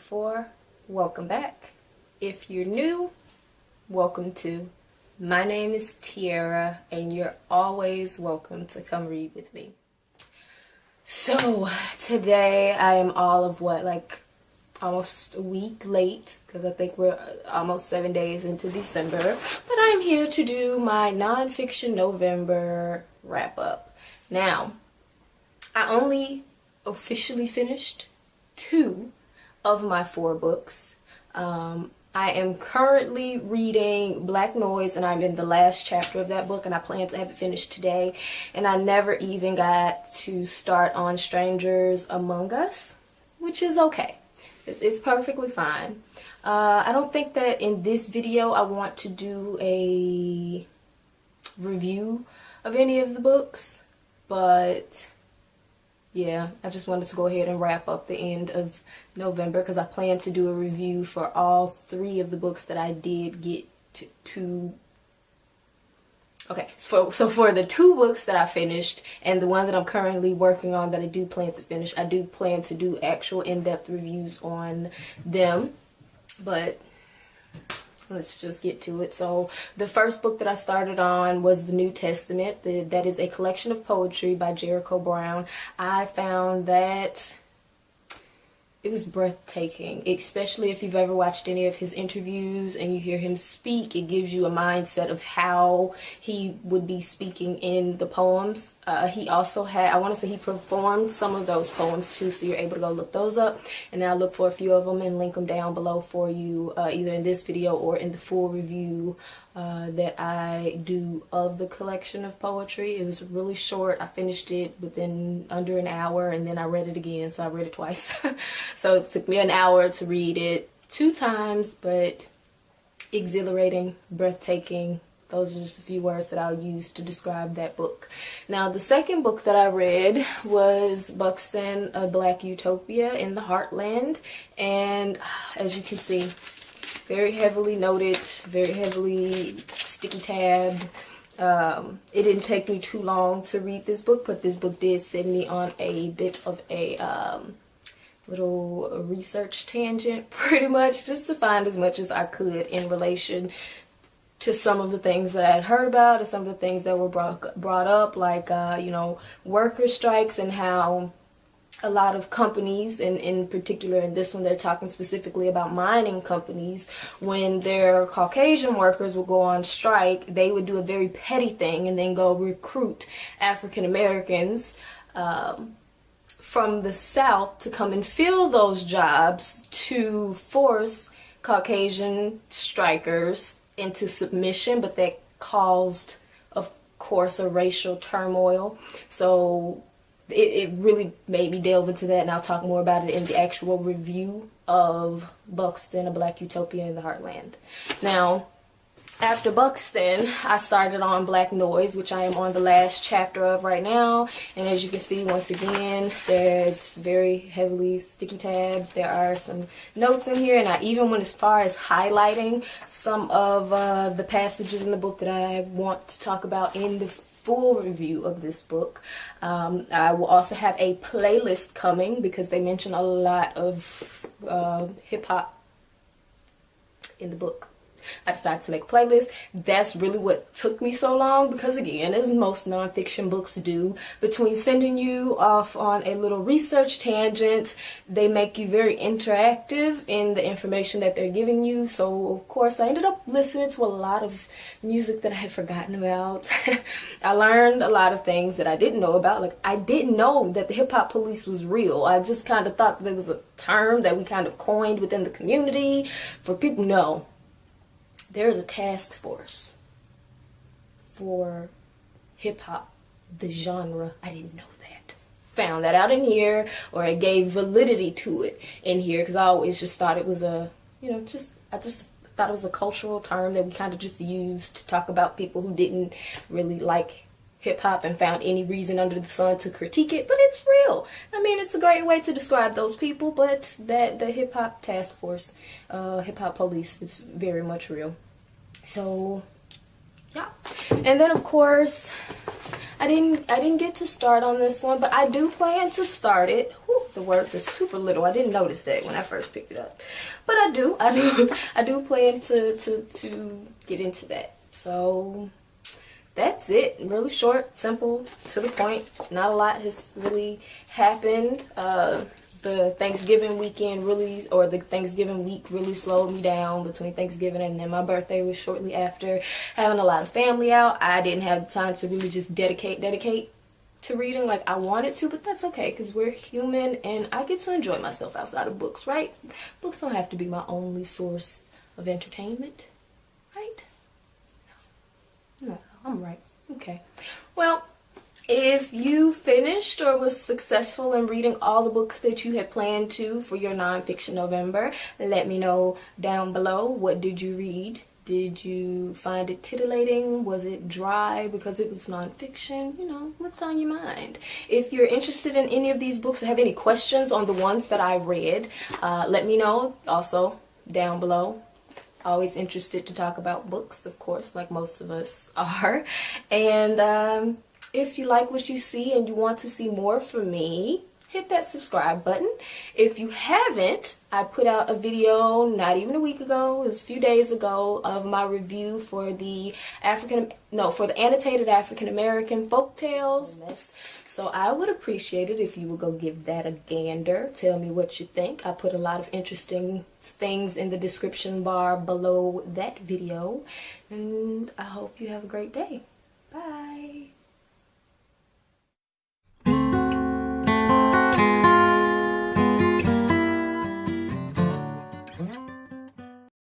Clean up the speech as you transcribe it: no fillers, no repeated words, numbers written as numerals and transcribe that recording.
before, welcome back. If you're new, welcome to. My name is Tiara, and you're always welcome to come read with me. So, today I am all of almost a week late, because I think we're almost 7 days into December, but I'm here to do my nonfiction November wrap-up. Now, I only officially finished 2 of my 4 books. I am currently reading Black Noise, and I'm in the last chapter of that book, and I plan to have it finished today. And I never even got to start on Strangers Among Us, which is okay. It's perfectly fine. I don't think that in this video I want to do a review of any of the books, but yeah, I just wanted to go ahead and wrap up the end of November, because I plan to do a review for all 3 of the books that I did get to. Okay, so for the 2 books that I finished and the one that I'm currently working on that I do plan to finish, I do plan to do actual in-depth reviews on them. But let's just get to it. So the first book that I started on was the New Testament. That is a collection of poetry by Jericho. I found that it was breathtaking, especially if you've ever watched any of his interviews and you hear him speak. It gives you a mindset of how he would be speaking in the poems. He also had, I want to say he performed some of those poems too, so you're able to go look those up. And I'll look for a few of them and link them down below for you, either in this video or in the full review that I do of the collection of poetry. It was really short. I finished it within under an hour, and then I read it again, so I read it twice. So it took me an hour to read it 2 times, but exhilarating, breathtaking. Those are just a few words that I'll use to describe that book. Now, the second book that I read was Buxton, A Black Utopia in the Heartland. And as you can see, very heavily noted, very heavily sticky tabbed. It didn't take me too long to read this book, but this book did send me on a bit of a little research tangent, pretty much, just to find as much as I could in relation to some of the things that I had heard about and some of the things that were brought up, like, you know, worker strikes, and how a lot of companies, and in particular in this one they're talking specifically about mining companies, when their Caucasian workers would go on strike, they would do a very petty thing and then go recruit African Americans from the South to come and fill those jobs, to force Caucasian strikers into submission. But that caused, of course, a racial turmoil. So it really made me delve into that, and I'll talk more about it in the actual review of Buxton, A Black Utopia in the Heartland. Now, after Buxton, I started on Black Noise, which I am on the last chapter of right now. And as you can see, once again, it's very heavily sticky tabbed. There are some notes in here, and I even went as far as highlighting some of the passages in the book that I want to talk about in the full review of this book. I will also have a playlist coming, because they mention a lot of hip-hop in the book. I decided to make a playlist. That's really what took me so long, because again, as most nonfiction books do, between sending you off on a little research tangent, they make you very interactive in the information that they're giving you. So of course I ended up listening to a lot of music that I had forgotten about. I learned a lot of things that I didn't know about. Like, I didn't know that the hip hop police was real. I just kind of thought that it was a term that we kind of coined within the community for people. No. There's a task force for hip-hop, the genre. I didn't know that. Found that out in here, or I gave validity to it in here, because I always just thought it was a, you know, I just thought it was a cultural term that we kind of just used to talk about people who didn't really like hip-hop and found any reason under the sun to critique it. But it's real. I mean, it's a great way to describe those people, but that the hip-hop task force, hip-hop police, it's very much real. So yeah, and then of course I didn't get to start on this one, but I do plan to start it. Whew. The words are super little. I didn't notice that when I first picked it up, but I do plan to get into that. So that's it. Really short, simple, to the point. Not a lot has really happened. The Thanksgiving weekend really, or the Thanksgiving week really slowed me down between Thanksgiving and then my birthday was shortly after. Having a lot of family out, I didn't have the time to really just dedicate to reading like I wanted to, but that's okay because we're human and I get to enjoy myself outside of books, right? Books don't have to be my only source of entertainment, right? No, I'm right. Okay. Well, if you finished or was successful in reading all the books that you had planned to for your nonfiction November, let me know down below. What did you read? Did you find it titillating? Was it dry because it was nonfiction? You know, what's on your mind? If you're interested in any of these books or have any questions on the ones that I read, let me know also down below. Always interested to talk about books, of course, like most of us are. And if you like what you see and you want to see more from me, hit that subscribe button. If you haven't, I put out a video not even a week ago, it was a few days ago, of my review for the annotated African American folktales. So I would appreciate it if you would go give that a gander. Tell me what you think. I put a lot of interesting things in the description bar below that video. And I hope you have a great day.